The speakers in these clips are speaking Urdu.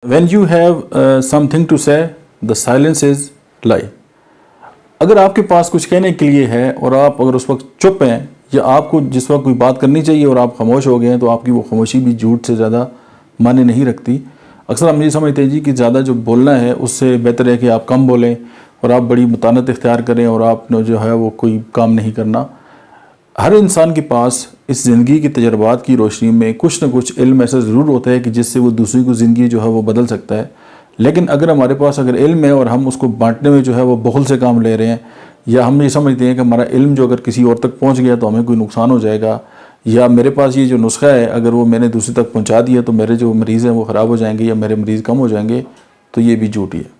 When you have something to say, the silence is lie. اگر آپ کے پاس کچھ کہنے کے لیے ہے اور آپ اگر اس وقت چپ ہیں یا آپ کو جس وقت کوئی بات کرنی چاہیے اور آپ خاموش ہو گئے ہیں تو آپ کی وہ خاموشی بھی جھوٹ سے زیادہ معنی نہیں رکھتی. اکثر ہم یہ سمجھتے ہیں کہ زیادہ جو بولنا ہے اس سے بہتر ہے کہ آپ کم بولیں اور آپ بڑی متانت اختیار کریں اور آپ نے جو ہے وہ کوئی کام نہیں کرنا. ہر انسان کے پاس اس زندگی کے تجربات کی روشنی میں کچھ نہ کچھ علم ایسا ضرور ہوتا ہے کہ جس سے وہ دوسری کو زندگی جو ہے وہ بدل سکتا ہے. لیکن اگر ہمارے پاس اگر علم ہے اور ہم اس کو بانٹنے میں جو ہے وہ بخل سے کام لے رہے ہیں یا ہم یہ سمجھتے ہیں کہ ہمارا علم جو اگر کسی اور تک پہنچ گیا تو ہمیں کوئی نقصان ہو جائے گا یا میرے پاس یہ جو نسخہ ہے اگر وہ میں نے دوسری تک پہنچا دیا تو میرے جو مریض ہیں وہ خراب ہو جائیں گے یا میرے مریض کم ہو جائیں گے، تو یہ بھی جھوٹ ہی ہے.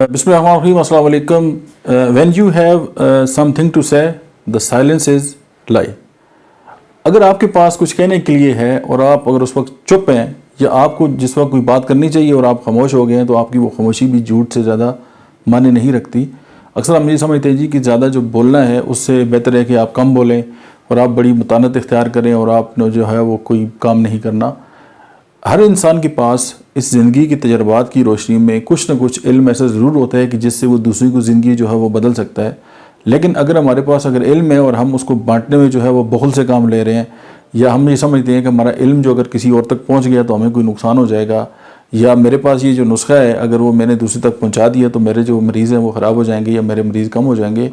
بسم اللہ الرحمن الرحیم. السلام علیکم. When you have something to say the silence is لائی. اگر آپ کے پاس کچھ کہنے کے لیے ہے اور آپ اگر اس وقت چپ ہیں یا آپ کو جس وقت کوئی بات کرنی چاہیے اور آپ خاموش ہو گئے ہیں تو آپ کی وہ خاموشی بھی جھوٹ سے زیادہ معنی نہیں رکھتی. اکثر ہم یہ سمجھتے ہیں کہ زیادہ جو بولنا ہے اس سے بہتر ہے کہ آپ کم بولیں اور آپ بڑی متانت اختیار کریں اور آپ نے جو ہے وہ کوئی کام نہیں کرنا. ہر انسان کے پاس اس زندگی کے تجربات کی روشنی میں کچھ نہ کچھ علم ایسا ضرور ہوتا ہے کہ جس سے وہ دوسری کو زندگی جو ہے وہ بدل سکتا ہے. لیکن اگر ہمارے پاس اگر علم ہے اور ہم اس کو بانٹنے میں جو ہے وہ بخل سے کام لے رہے ہیں یا ہم یہ سمجھتے ہیں کہ ہمارا علم جو اگر کسی اور تک پہنچ گیا تو ہمیں کوئی نقصان ہو جائے گا یا میرے پاس یہ جو نسخہ ہے اگر وہ میں نے دوسری تک پہنچا دیا تو میرے جو مریض ہیں وہ خراب ہو جائیں گے یا میرے مریض کم ہو جائیں گے،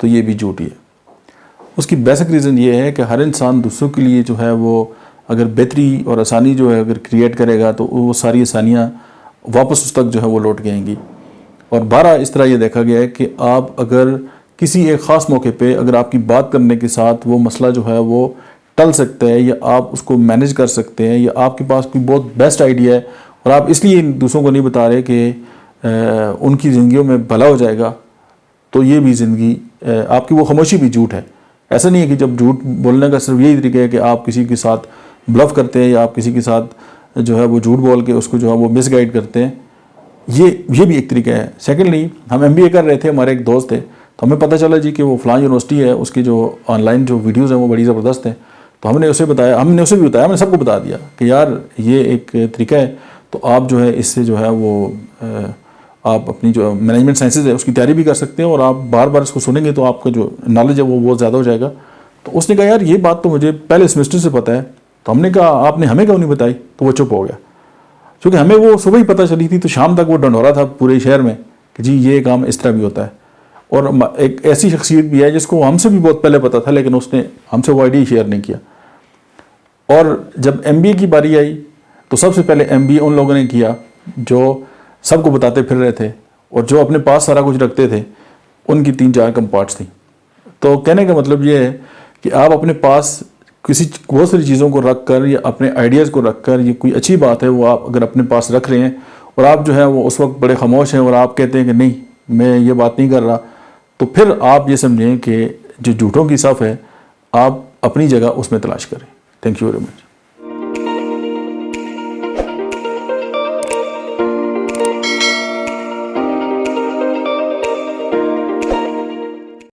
تو یہ بھی جھوٹ ہی ہے. اس کی بیسک ریزن یہ ہے کہ ہر انسان دوسروں کے لیے جو ہے وہ اگر بہتری اور آسانی جو ہے اگر کریٹ کرے گا تو وہ ساری آسانیاں واپس اس تک جو ہے وہ لوٹ گئیں گی. اور بارہ اس طرح یہ دیکھا گیا ہے کہ آپ اگر کسی ایک خاص موقع پہ اگر آپ کی بات کرنے کے ساتھ وہ مسئلہ جو ہے وہ ٹل سکتا ہے یا آپ اس کو مینیج کر سکتے ہیں یا آپ کے پاس کوئی بہت بیسٹ آئیڈیا ہے اور آپ اس لیے دوسروں کو نہیں بتا رہے کہ ان کی زندگیوں میں بھلا ہو جائے گا، تو یہ بھی زندگی آپ کی وہ خاموشی بھی جھوٹ ہے. ایسا نہیں ہے کہ جب جھوٹ بولنے کا صرف یہی طریقہ ہے کہ آپ کسی کے ساتھ بلف کرتے ہیں یا آپ کسی کے ساتھ جو ہے وہ جھوٹ بول کے اس کو جو ہے وہ مس گائیڈ کرتے ہیں، یہ بھی ایک طریقہ ہے. سیکنڈلی ہم MBA کر رہے تھے، ہمارے ایک دوست تھے تو ہمیں پتہ چلا کہ وہ فلاں یونیورسٹی ہے، اس کی جو آن لائن جو ویڈیوز ہیں وہ بڑی زبردست ہیں. تو ہم نے اسے بھی بتایا، ہم نے سب کو بتا دیا کہ یار یہ ایک طریقہ ہے تو آپ جو ہے اس سے جو ہے وہ آپ اپنی جو مینجمنٹ سائنسز ہے اس کی تیاری بھی کر سکتے ہیں اور آپ بار بار اس کو سنیں گے تو آپ کا جو نالج ہے وہ بہت زیادہ ہو جائے گا. تو اس نے کہا یار یہ بات تو مجھے پہلے سیمسٹر سے پتہ ہے. تو ہم نے کہا آپ نے ہمیں کیوں نہیں بتائی؟ تو وہ چپ ہو گیا کیونکہ ہمیں وہ صبح ہی پتہ چلی تھی تو شام تک وہ ڈنڈورا تھا پورے شہر میں کہ جی یہ کام اس طرح بھی ہوتا ہے. اور ایک ایسی شخصیت بھی ہے جس کو ہم سے بھی بہت پہلے پتہ تھا لیکن اس نے ہم سے وہ آئیڈیا شیئر نہیں کیا. اور جب MBA کی باری آئی تو سب سے پہلے MBA ان لوگوں نے کیا جو سب کو بتاتے پھر رہے تھے اور جو اپنے پاس سارا کچھ رکھتے تھے. ان کی 3-4 کم پارٹس تھیں. تو کہنے کا مطلب یہ ہے کہ آپ اپنے پاس بہت ساری چیزوں کو رکھ کر یا اپنے آئیڈیاز کو رکھ کر یہ کوئی اچھی بات ہے وہ آپ اگر اپنے پاس رکھ رہے ہیں اور آپ جو ہے وہ اس وقت بڑے خاموش ہیں اور آپ کہتے ہیں کہ نہیں میں یہ بات نہیں کر رہا، تو پھر آپ یہ سمجھیں کہ جو جھوٹوں کی صف ہے آپ اپنی جگہ اس میں تلاش کریں. Thank you very much.